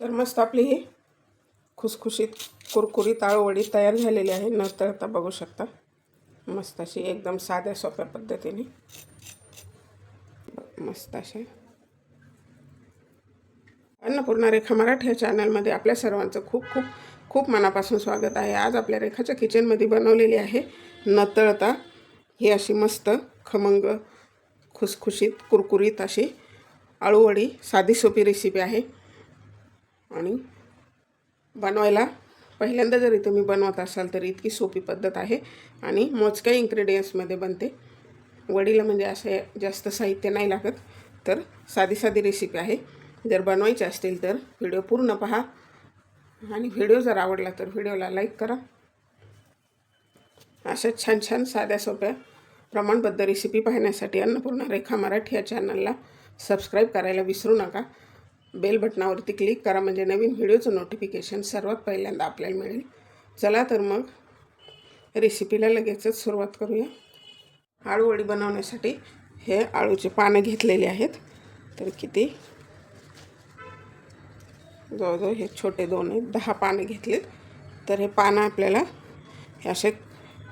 तर मस्त आपली ही खुसखुशीत कुरकुरीत आळूवडी तयार झालेली आहे। न तळता बघू शकता, मस्त अशी एकदम साध्या सोप्या पद्धतीने मस्त असे। अन्नपूर्णा रेखा मराठी या चॅनलमध्ये आपल्या सर्वांचं खूप खूप खूप मनापासून स्वागत आहे। आज आपल्या रेखाच्या किचनमध्ये बनवलेली आहे न तळता ही अशी मस्त खमंग खुसखुशीत कुरकुरीत अशी आळूवडी। साधी सोपी रेसिपी आहे आणि बनवायला पहिल्यांदा जरी तुम्ही बनवत असाल तर इतकी सोपी पद्धत आहे आणि मोजक्या इन्ग्रेडियंट्समध्ये बनते। वडीला म्हणजे असे जास्त साहित्य नाही लागत, तर साधी साधी रेसिपी आहे। जर बनवायची असतील तर व्हिडिओ पूर्ण पहा आणि व्हिडिओ जर आवडला तर व्हिडिओला लाईक करा। अशा छान छान साध्या सोप्या प्रमाणबद्ध रेसिपी पाहण्यासाठी अन्नपूर्णा रेखा मराठी या चॅनलला सबस्क्राईब करायला विसरू नका। बेल बटनावरती क्लिक करा म्हणजे नवीन व्हिडिओचं नोटिफिकेशन सर्वात पहिल्यांदा आपल्याला मिळेल। चला तर मग रेसिपीला लगेचच सुरुवात करूया। आळूवडी बनवण्यासाठी हे आळूचे पानं घेतलेले आहेत, तर किती जवळजवळ हे छोटे दोन आहेत, 10 पानं घेतलेत। तर हे पानं आपल्याला हे असे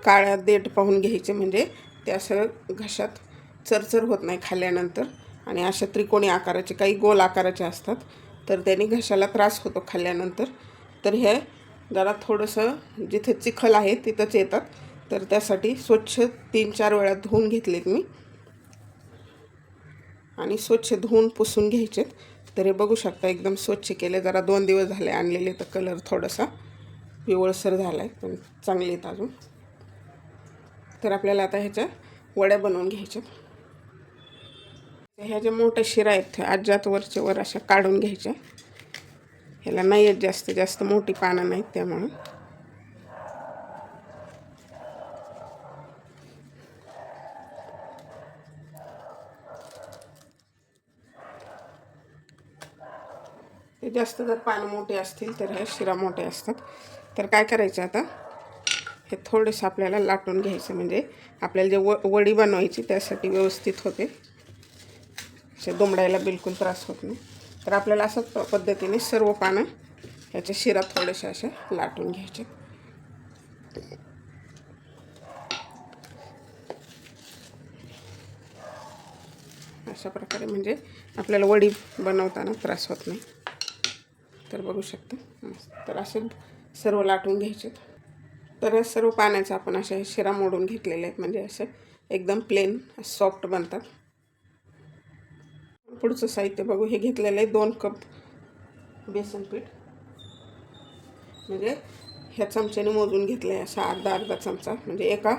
काळ्या देठ पाहून घ्यायचे, म्हणजे ते असं घशात चरचर होत नाही खाल्ल्यानंतर। आणि अशा त्रिकोणी आकाराचे काही गोल आकाराचे असतात, तर त्यांनी घशाला त्रास होतो खाल्ल्यानंतर। तर हे जरा थोडंसं जिथे चिखल आहे तिथंच येतात, तर त्यासाठी स्वच्छ 3-4 वेळा धुवून घेतलेत मी आणि स्वच्छ धुवून पुसून घ्यायचेत। तर हे बघू शकता एकदम स्वच्छ केले। जरा 2 दिवस झाले आणलेले, तर कलर थोडासा पिवळसर झाला आहे, पण चांगले आहेत अजून। तर आपल्याला आता ह्याच्या वड्या बनवून घ्यायच्या। ह्या ज्या मोठ्या शिरा आहेत आज्यात वरचे वर अशा काढून घ्यायच्या। ह्याला नाही आहेत जास्त मोठी पानं नाहीत, त्यामुळे ते जास्त जर पानं मोठे असतील तर ह्या शिरा मोठे असतात। तर काय करायचं आता, हे थोडेसं आपल्याला लाटून घ्यायचं, म्हणजे आपल्याला जे वडी बनवायची त्यासाठी व्यवस्थित होते, असे दुमडायला बिलकुल त्रास होत नाही। तर आपल्याला असंच पद्धतीने सर्व पानं ह्याच्या शिरा थोडेसे असे लाटून घ्यायचे। अशा प्रकारे म्हणजे आपल्याला वडी बनवताना त्रास होत नाही। तर बघू शकता, तर असे सर्व लाटून घ्यायचे। तर सर्व पाण्याचा आपण असे शिरा मोडून घेतलेले आहेत, म्हणजे असे एकदम प्लेन सॉफ्ट बनतात। पुढचं साहित्य बघू, हे घेतलेलं आहे 2 कप बेसन पीठ, म्हणजे ह्या चमच्याने मोजून घेतलं आहे, असा अर्धा चमचा, म्हणजे एका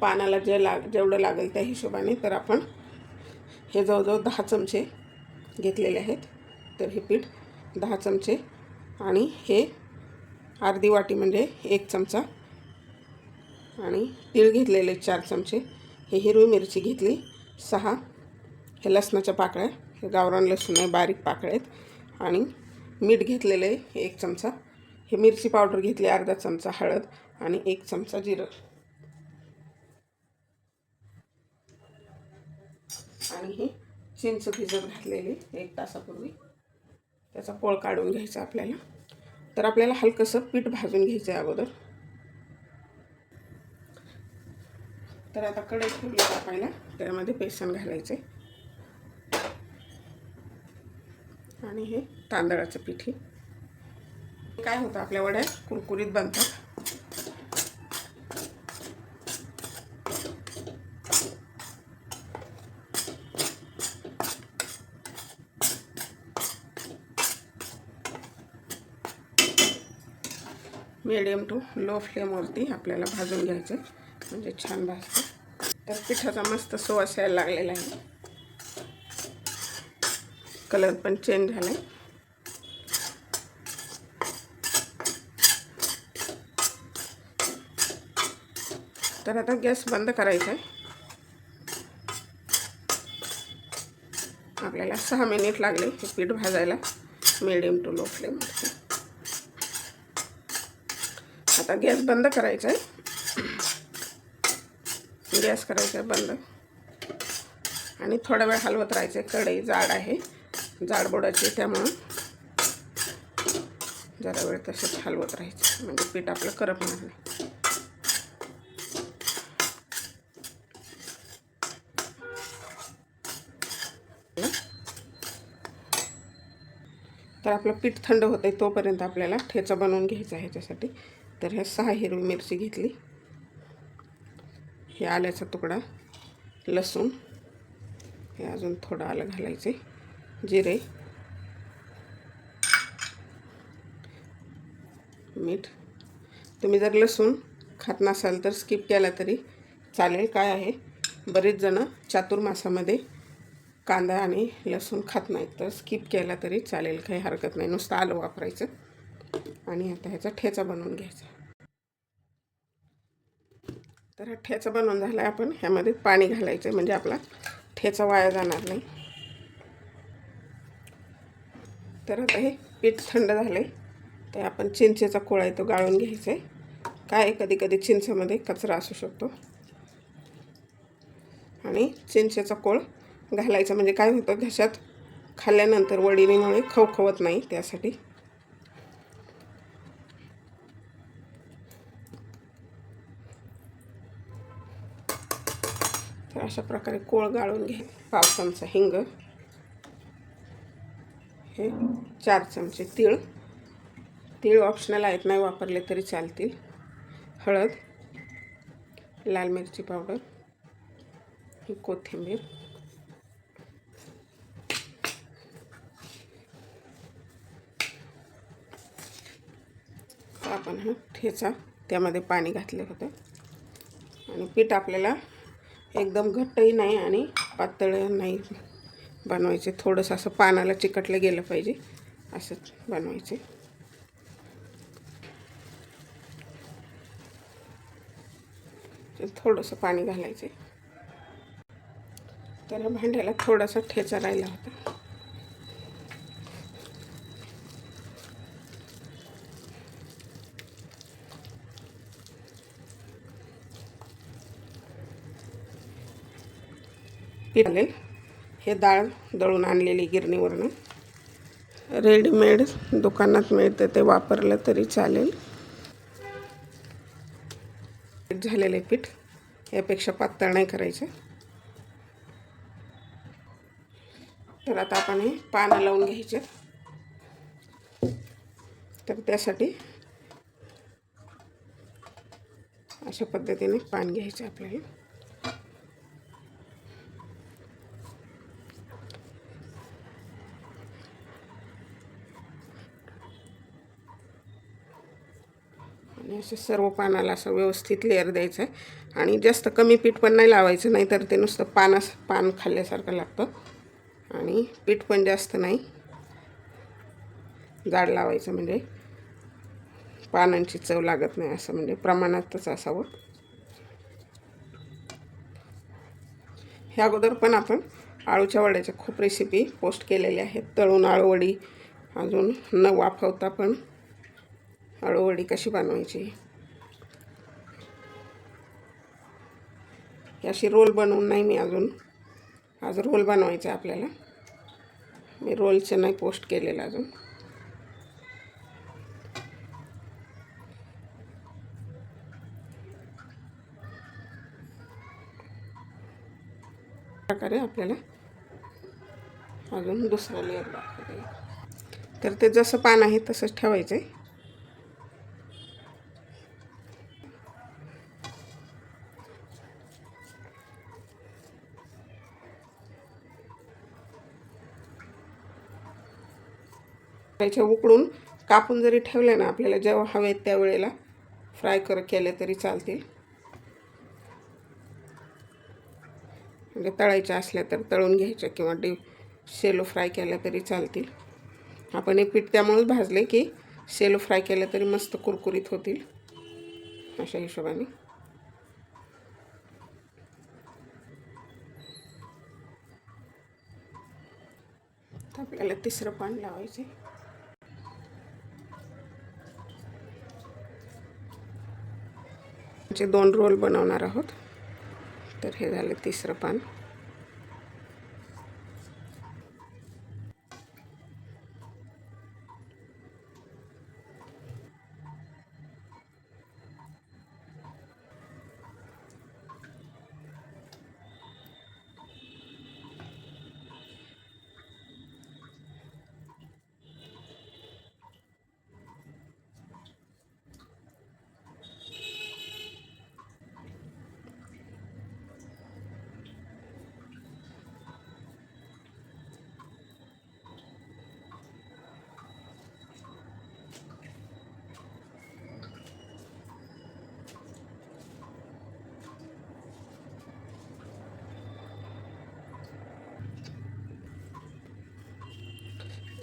पानाला जेवढं लागेल त्या हिशोबाने। तर आपण हे जवळजवळ 10 चमचे घेतलेले आहेत। तर हे पीठ 10 चमचे आणि हे अर्धी वाटी म्हणजे 1 चमचा, आणि तीळ घेतलेले 4 चमचे, हे हिरवी मिरची घेतली 6, हे लसणाच्या पाकळ्या, हे गावरान लसूण आहे बारीक पाकळ्या आहेत, आणि मीठ घेतलेलं आहे 1 चमचा, हे मिरची पावडर घेतली अर्धा चमचा, हळद आणि 1 चमचा जिरं, आणि ही चिंच भिजत घातलेली 1 तासापूर्वी, त्याचा पोळ काढून घ्यायचा आपल्याला। तर आपल्याला हलकंसं पीठ भाजून घ्यायचं आहे अगोदर। तर आता कढई ठेवली तापायला, त्यामध्ये बेसन घालायचे आणि हे तांदळाचं पीठ। काय होतं, आपल्या वड्या कुरकुरीत बनतात। मीडियम टू लो फ्लेमवरती आपल्याला भाजून घ्यायचं, म्हणजे छान भाजतं। तर पिठाचा मस्त सुवास यायला लागलेला आहे, कलर पण चेंज झाला आहे। तर आता गॅस बंद करायचा आहे। आपल्याला 6 मिनिट लागले हे पीठ भाजायला मीडियम टू लो फ्लेमवरती। आता गॅस बंद करायचा आहे, गॅस करायचा आहे बंद, आणि थोडा वेळ हलवत राहायचं। कढई जाड आहे, जाड बुडाची, त्यामुळं जरा वेळ तसंच हलवत राहायचं म्हणजे पीठ आपलं करपणार नाही. तर आपलं पीठ थंड होतं आहे तोपर्यंत आपल्याला ठेचा बनवून घ्यायचा आहे. ह्याच्यासाठी तर ह्या 6 हिरवी मिरची घेतली, हे आल्याचा तुकडा, लसूण, हे अजून थोडं आलं घालायचे, जिरे, मीठ. तुम्ही जर लसूण खात नसाल तर स्किप केला तरी चालेल. काय आहे, बरेच जण चातुर्मासामध्ये कांदा आणि लसूण खात नाहीत, तर स्किप केला तरी चालेल, काही हरकत नाही. नुसतं आलं वापरायचं. आणि आता ह्याचा ठेचा बनवून घ्यायचा. तर हा ठेचा बनवून झाला. आपण ह्यामध्ये पाणी घालायचं म्हणजे आपला ठेचा वाया जाणार नाही. तर आता हे पीठ थंड झालं आहे, तर आपण चिंचेचा कोळ आहे तो गाळून घ्यायचा आहे. काय कधी कधी चिंचेमध्ये कचरा असू शकतो, आणि चिंचेचा कोळ घालायचा म्हणजे काय होतं, घशात खाल्ल्यानंतर वडिनीमुळे खवखवत नाही, त्यासाठी. तर अशा प्रकारे कोळ गाळून घे. 1/2 चमचा हिंग, हे 4 चमचे तीळ. तीळ ऑप्शनल आहेत, नाही वापरले तरी चालतील. हळद, लाल मिरची पावडर, ही कोथिंबीर, आपण हा ठेचा त्यामध्ये पाणी घातले होते. आणि पीठ आपल्याला एकदम घट्टही नाही आणि पातळ नाही बनवायचे, थोडंसं असं पानाला चिकटलं गेलं पाहिजे असंच बनवायचे. थोडंसं पाणी घालायचे. तर भांड्याला थोडासा ठेचा राहिला होता. पिळले, हे डाळ दळून आणलेली गिरणीवरून, रेडीमेड दुकानात मिळते ते वापरलं तरी चालेल. झालेले पीठ यापेक्षा पातळ नाही करायचं. तर आता आपण हे पानं लावून घ्यायचे. तर त्यासाठी अशा पद्धतीने पान घ्यायचे आपल्याला. आणि असं सर्व पानाला असं व्यवस्थित लेअर द्यायचं आहे. आणि जास्त कमी पीठ पण नाही लावायचं, नाही तर ते नुसतं पान खाल्ल्यासारखं लागतं. आणि पीठ पण जास्त नाही जाड लावायचं, म्हणजे पानांची चव लागत नाही, असं म्हणजे प्रमाणातच असावं. ह्या अगोदर पण आपण आळूच्या वड्याच्या खूप रेसिपी पोस्ट केलेल्या आहेत. तळून आळूवडी, अजून न वाफवता पण आळूवडी कशी बनवायची, अशी रोल बनवून नाही मी अजून. आज रोल बनवायचा आहे आपल्याला. मी रोलचे नाही पोस्ट केलेलं अजून. प्रकारे आपल्याला अजून दुसरा लेअर दाखवते. तर ते जसं पान आहे तसंच ठेवायचं आहे. त्याच्या उकडून कापून जरी ठेवले ना, आपल्याला जेव्हा हवे त्यावेळेला फ्राय केले तरी चालतील. म्हणजे तळायच्या असल्या तर तळून घ्यायच्या किंवा शेलो फ्राय केल्या तरी चालतील. आपण हे पीठ त्यामुळेच भाजले की शेलो फ्राय केलं तरी मस्त कुरकुरीत होतील, अशा हिशोबाने. तर आपल्याला तिसरं पान लावायचे. चे 2 रोल बनवणार आहोत. तर हे झालं तिसरं पान.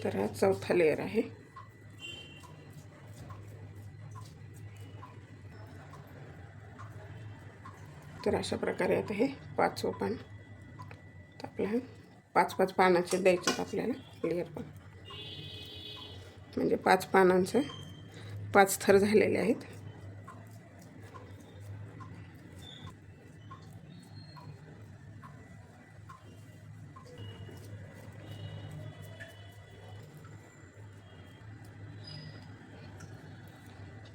तर हा चौथा लेअर आहे. तर अशा प्रकारे आता हे 5वं पान. तर आपल्याला 5-5 पानाचे द्यायचे आपल्याला लेअर पण, म्हणजे 5 पानांचे 5 थर झालेले आहेत.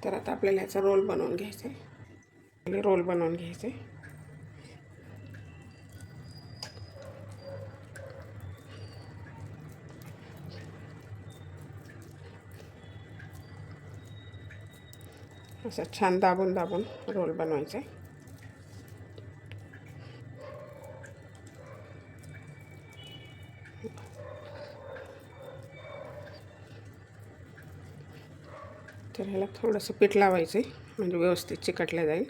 तर आता आपल्याला याचा रोल बनवून घ्यायचा आहे. रोल बनवून घ्यायचे. असं छान दाबून दाबून रोल बनवायचा आहे. तर ह्याला थोडंसं पीठ लावायचं आहे, म्हणजे व्यवस्थित चिकटलं जाईल.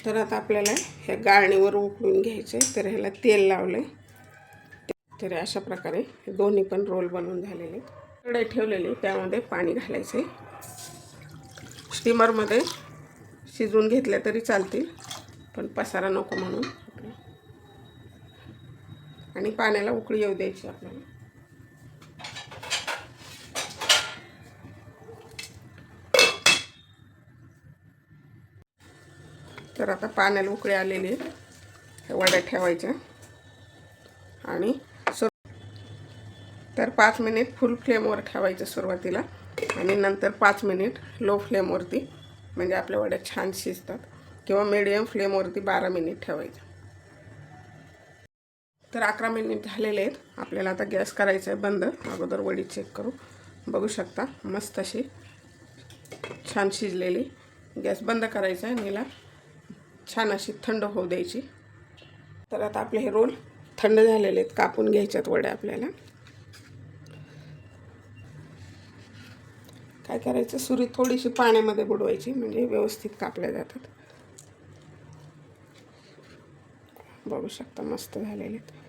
तर आता आपल्याला ह्या गाळणीवर उकळून घ्यायचे. तर ह्याला तेल लावलं आहे. तर अशा प्रकारे दोन्ही पण रोल बनवून झालेले. कढई ठेवलेली, त्यामध्ये पाणी घालायचे. स्टीमरमध्ये शिजवून घेतले तरी चालतील, पण पसारा नको म्हणून. आणि पाण्याला उकळी येऊ द्यायची आपल्याला. तर आता पाण्याला उकळी आलेली आहे. वड्या ठेवायच्या आणि तर 5 मिनिट फुल फ्लेमवर ठेवायचं सुरुवातीला, आणि नंतर 5 मिनिट लो फ्लेमवरती, म्हणजे आपल्या वड्या छान शिजतात. किंवा मीडियम फ्लेमवरती 12 मिनिट ठेवायचं. तर 11 मिनिट झालेले आहेत. आपल्याला आता गॅस करायचा आहे बंद. अगोदर वडी चेक करू. बघू शकता मस्त अशी छान शिजलेली. गॅस बंद करायचा आहे आणि हिला छान अशी थंड होऊ द्यायची. तर आता आपले हे रोल थंड झालेले आहेत. कापून घ्यायच्यात वड्या आपल्याला. काय करायचं, सुरी थोडीशी पाण्यामध्ये बुडवायची, म्हणजे व्यवस्थित कापल्या जातात. बघू शकता मस्त झालेले आहेत.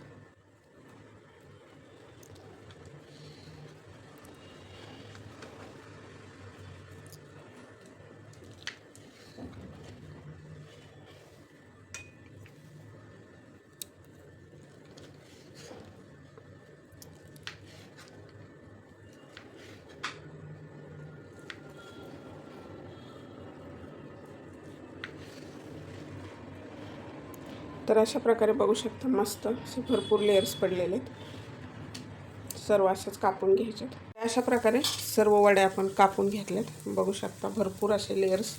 तर अशा प्रकारे बघू शकता मस्त असे भरपूर लेयर्स पडलेले आहेत. सर्व असेच कापून घ्यायचे. अशा प्रकारे सर्व वड्या आपण कापून घेतल्यात. बघू शकता भरपूर असे लेयर्स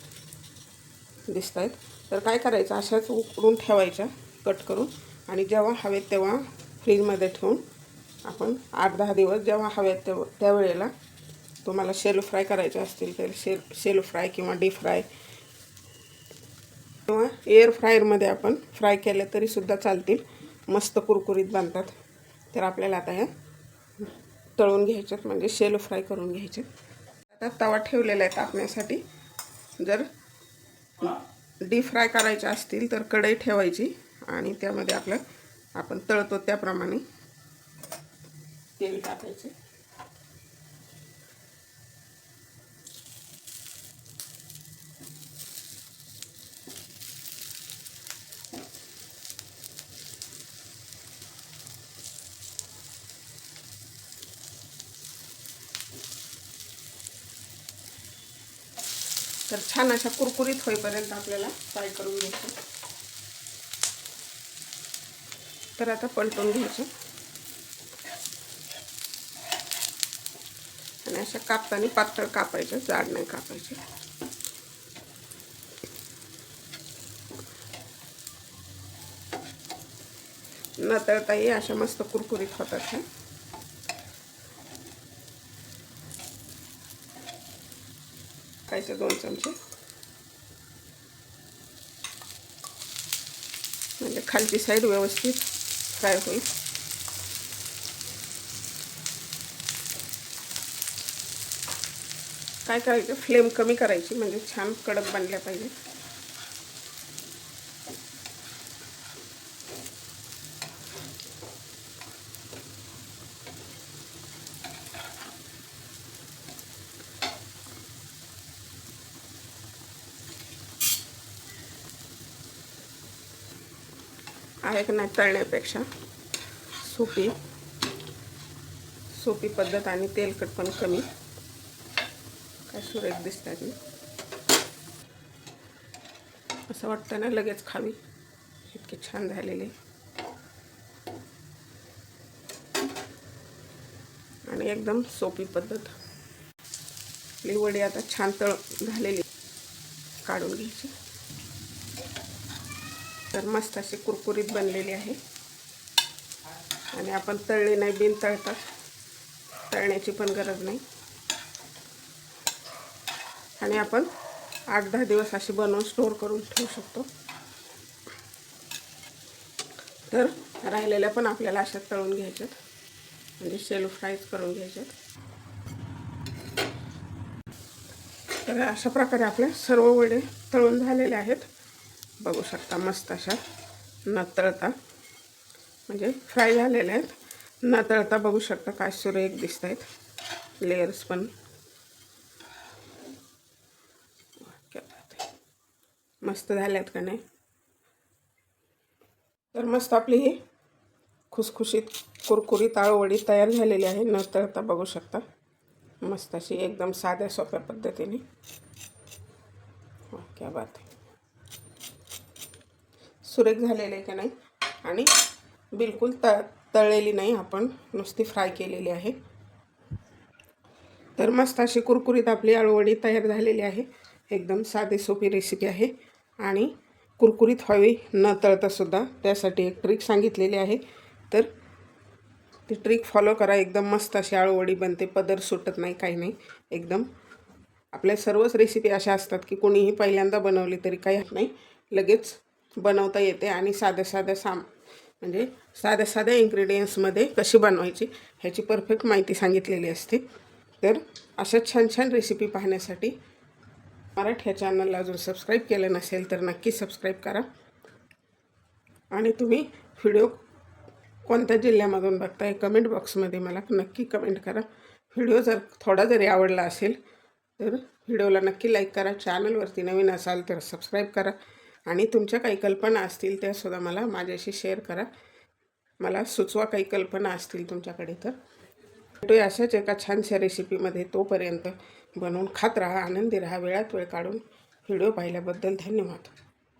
दिसत आहेत. तर काय करायचं, अशाच उकडून ठेवायच्या कट करून, आणि जेव्हा हवेत तेव्हा फ्रीजमध्ये ठेवून आपण 8-10 दिवस जेव्हा हवेत त्यावेळेला तुम्हाला शेलो फ्राय करायचे असतील तर शेलो फ्राय किंवा डीप फ्राय किंवा एअर फ्रायरमध्ये आपण फ्राय केले तरीसुद्धा चालतील. मस्त कुरकुरीत बनतात. तर आपल्याला आता ह्या तळून घ्यायच्यात, म्हणजे शेलो फ्राय करून घ्यायचे. आता तवा ठेवलेला आहे तापण्यासाठी. जर डीप फ्राय करायचे असतील तर कढई ठेवायची, आणि त्यामध्ये आपण तळतो त्याप्रमाणे तेल टाकायचे. तर छान अशा कुरकुरीत होईपर्यंत आपल्याला फ्राय करून घ्यायचं. तर आता पलटून घ्यायचं, आणि अशा कापताना पातळ कापायचं, जाड नाही कापायचे. न तळताही अशा मस्त कुरकुरीत होतात. हे खायचे 2 चमचे, म्हणजे खालची साईड व्यवस्थित फ्राय होईल. काय करायचं, फ्लेम कमी करायची, म्हणजे छान कडक बनल्या पाहिजे. आहे की नाही तळण्यापेक्षा सोपी पद्धत आणि तेलकट पण कमी. काय सुरेख दिसतात ना, असं वाटतं ना लगेच खावी, इतकी छान झालेली. आणि एकदम सोपी पद्धत. आपली वडी आता छान तळ झालेली, काढून घ्यायची. तर मस्त अशी कुरकुरीत बनलेली आहे. आणि आपण तळली नाही, बिन तळतात, तळण्याची पण गरज नाही. आणि आपण 8-10 दिवस अशी बनवून स्टोर करून ठेवू शकतो. तर राहिलेल्या पण आपल्याला अशा तळून घ्यायच्यात, म्हणजे शेलो फ्राईज करून घ्यायच्यात. तर अशा प्रकारे आपल्या सर्व वडे तळून झालेले आहेत. बघू शकता मस्त अशा न तळता, म्हणजे फ्राय झालेले आहेत. न तळता बघू शकता काय सुरेख दिसत आहेत. लेयर्स पण मस्त झाले आहेत का नाही. तर मस्त आपली ही खुसखुशीत कुरकुरीत आळूवडी तयार झालेली आहे. न तळता बघू शकता मस्त अशी एकदम साध्या सोप्या पद्धतीने. क्या बात आहे. सुरेख झालेले आहे का नाही. आणि बिलकुल तळलेली नाही, आपण नुसती फ्राय केलेली आहे. तर मस्त अशी कुरकुरीत आपली आळूवडी तयार झालेली आहे. एकदम साधी सोपी रेसिपी आहे आणि कुरकुरीत व्हावी न तळतासुद्धा त्यासाठी एक ट्रिक सांगितलेली आहे. तर ती ट्रिक फॉलो करा. एकदम मस्त अशी आळूवडी बनते, पदर सुटत नाही, काही नाही. एकदम आपल्या सर्वच रेसिपी अशा असतात की कोणीही पहिल्यांदा बनवली तरी काही नाही, लगेच बनवता येते. आणि साध्या म्हणजे साध्या इन्ग्रेडियंट्समध्ये कशी बनवायची ह्याची परफेक्ट माहिती सांगितलेली असते. तर अशा छान छान रेसिपी पाहण्यासाठी मराठी ह्या चॅनलला अजून सबस्क्राईब केलं नसेल तर नक्की सबस्क्राईब करा. आणि तुम्ही व्हिडिओ कोणत्या जिल्ह्यामधून बघताय कमेंट बॉक्समध्ये मला नक्की कमेंट करा. व्हिडिओ जर थोडा जरी आवडला असेल तर व्हिडिओला नक्की लाईक करा. चॅनलवरती नवीन असाल तर सबस्क्राईब करा. आणि तुमच्या काही कल्पना असतील त्यासुद्धा मला माझ्याशी शेअर करा. मला सुचवा काही कल्पना असतील तुमच्याकडे तर. भेटूया अशाच एका छानशा रेसिपीमध्ये. तोपर्यंत बनवून खात राहा, आनंदी राहा. वेळात वेळ काढून व्हिडिओ पाहिल्याबद्दल धन्यवाद.